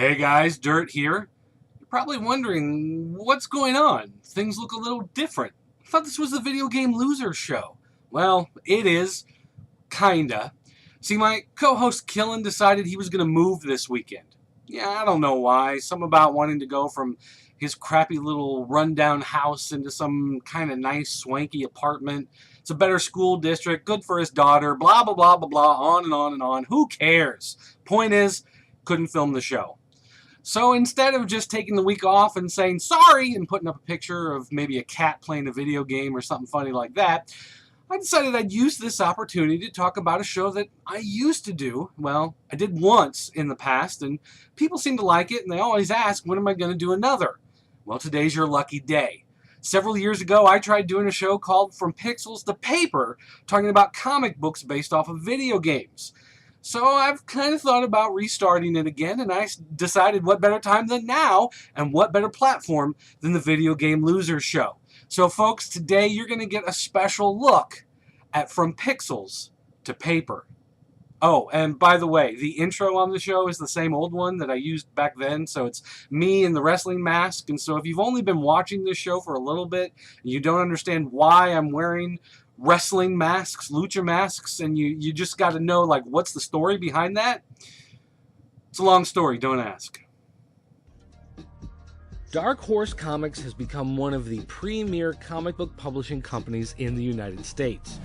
Hey guys, Dirt here. You're probably wondering what's going on. Things look a little different. I thought this was the Video Game Losers show. Well, it is, kinda. See, my co-host Killen decided he was going to move this weekend. Yeah, I don't know why. Some about wanting to go from his crappy little rundown house into some kind of nice swanky apartment. It's a better school district, good for his daughter, blah blah blah blah blah, on and on and on. Who cares? Point is, couldn't film the show. So instead of just taking the week off and saying sorry and putting up a picture of maybe a cat playing a video game or something funny like that, I decided I'd use this opportunity to talk about a show that I used to do. Well, I did once in the past, and people seem to like it, and they always ask, when am I going to do another? Well, today's your lucky day. Several years ago, I tried doing a show called From Pixels to Paper, talking about comic books based off of video games. So I've kind of thought about restarting it again, and I decided what better time than now, and what better platform than the Video Game Losers show. So folks, today you're going to get a special look at From Pixels to Paper. Oh, and by the way, the intro on the show is the same old one that I used back then, so it's me in the wrestling mask. And so if you've only been watching this show for a little bit, and you don't understand why I'm wearing wrestling masks, lucha masks, and you just got to know, like, what's the story behind that? It's a long story, don't ask. Dark Horse Comics has become one of the premier comic book publishing companies in the United States.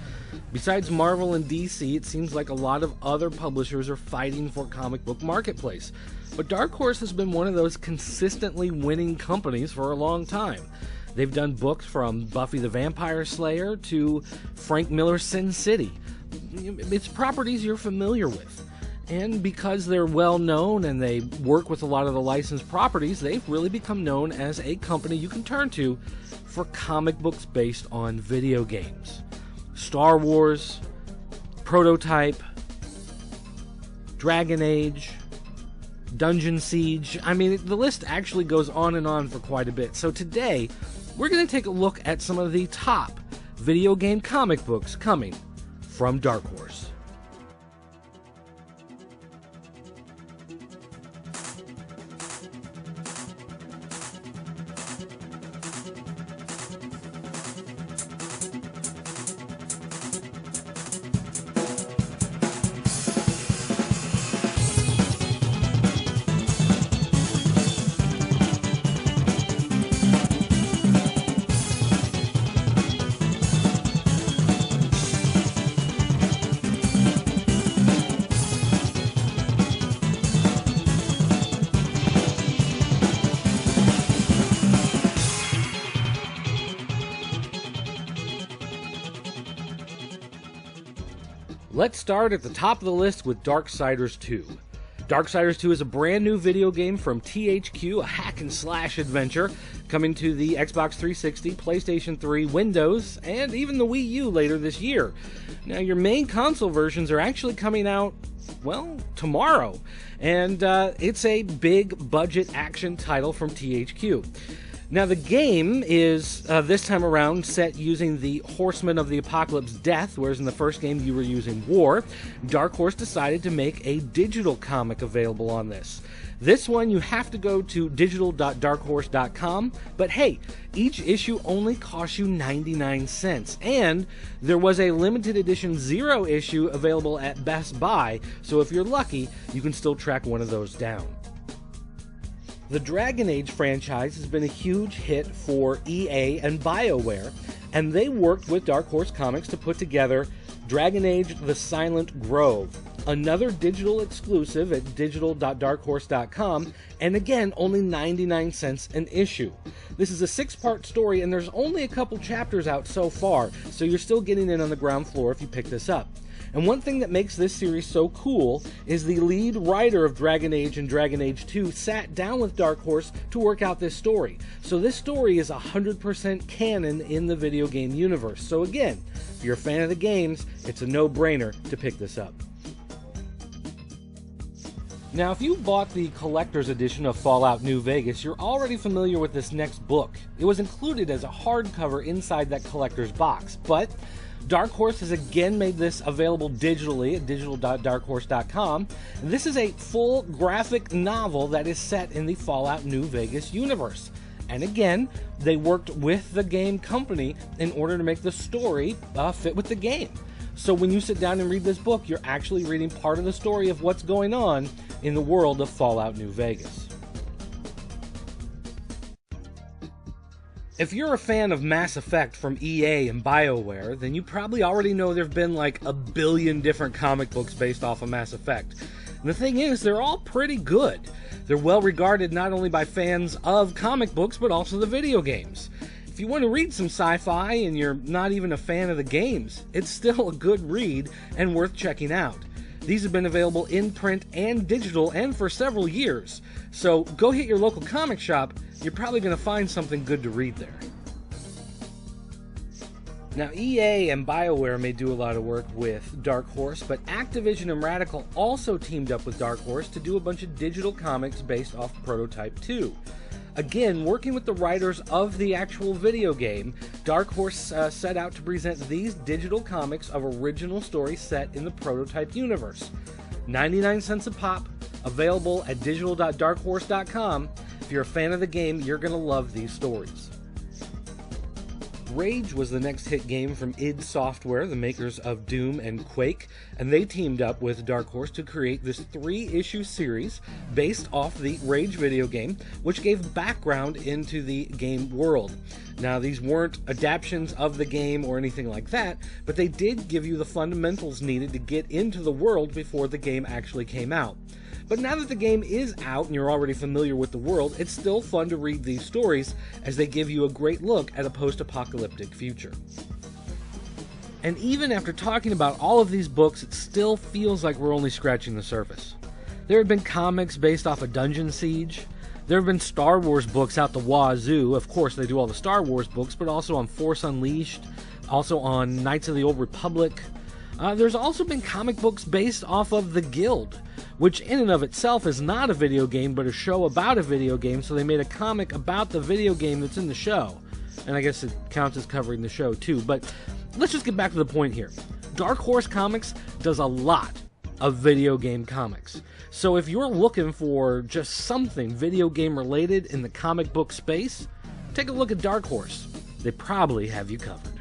Besides Marvel and DC, it seems like a lot of other publishers are fighting for comic book marketplace. But Dark Horse has been one of those consistently winning companies for a long time. They've done books from Buffy the Vampire Slayer to Frank Miller's Sin City. It's properties you're familiar with. And because they're well known and they work with a lot of the licensed properties, they've really become known as a company you can turn to for comic books based on video games. Star Wars, Prototype, Dragon Age, Dungeon Siege. I mean, the list actually goes on and on for quite a bit. So today, we're going to take a look at some of the top video game comic books coming from Dark Horse. Let's start at the top of the list with Darksiders 2. Darksiders 2 is a brand new video game from THQ, a hack and slash adventure, coming to the Xbox 360, PlayStation 3, Windows, and even the Wii U later this year. Now, your main console versions are actually coming out, well, tomorrow, and it's a big budget action title from THQ. Now, the game is, this time around, set using the Horsemen of the Apocalypse Death, whereas in the first game you were using War. Dark Horse decided to make a digital comic available on this. This one, you have to go to digital.darkhorse.com, but hey, each issue only costs you 99 cents, and there was a limited edition Zero issue available at Best Buy, so if you're lucky, you can still track one of those down. The Dragon Age franchise has been a huge hit for EA and BioWare, and they worked with Dark Horse Comics to put together Dragon Age: The Silent Grove, another digital exclusive at digital.darkhorse.com, and again, only 99 cents an issue. This is a 6-part story, and there's only a couple chapters out so far, so you're still getting in on the ground floor if you pick this up. And one thing that makes this series so cool is the lead writer of Dragon Age and Dragon Age 2 sat down with Dark Horse to work out this story. So this story is 100% canon in the video game universe. So again, if you're a fan of the games, it's a no-brainer to pick this up. Now, if you bought the collector's edition of Fallout New Vegas, you're already familiar with this next book. It was included as a hardcover inside that collector's box, but Dark Horse has again made this available digitally at digital.darkhorse.com. This is a full graphic novel that is set in the Fallout New Vegas universe. And again, they worked with the game company in order to make the story fit with the game. So when you sit down and read this book, you're actually reading part of the story of what's going on in the world of Fallout New Vegas. If you're a fan of Mass Effect from EA and BioWare, then you probably already know there have been like a billion different comic books based off of Mass Effect. And the thing is, they're all pretty good. They're well regarded not only by fans of comic books, but also the video games. If you want to read some sci-fi and you're not even a fan of the games, it's still a good read and worth checking out. These have been available in print and digital and for several years. So go hit your local comic shop, you're probably going to find something good to read there. Now, EA and BioWare may do a lot of work with Dark Horse, but Activision and Radical also teamed up with Dark Horse to do a bunch of digital comics based off Prototype 2. Again, working with the writers of the actual video game, Dark Horse set out to present these digital comics of original stories set in the Prototype universe. 99 cents a pop, available at digital.darkhorse.com. If you're a fan of the game, you're going to love these stories. Rage was the next hit game from id Software, the makers of Doom and Quake, and they teamed up with Dark Horse to create this 3-issue series based off the Rage video game, which gave background into the game world. Now, these weren't adaptations of the game or anything like that, but they did give you the fundamentals needed to get into the world before the game actually came out. But now that the game is out and you're already familiar with the world, it's still fun to read these stories as they give you a great look at a post-apocalyptic future. And even after talking about all of these books, it still feels like we're only scratching the surface. There have been comics based off of Dungeon Siege. There have been Star Wars books out the wazoo. Of course, they do all the Star Wars books, but also on Force Unleashed, also on Knights of the Old Republic. There's also been comic books based off of The Guild, which in and of itself is not a video game, but a show about a video game, so they made a comic about the video game that's in the show. And I guess it counts as covering the show too, but let's just get back to the point here. Dark Horse Comics does a lot of video game comics. So if you're looking for just something video game related in the comic book space, take a look at Dark Horse. They probably have you covered.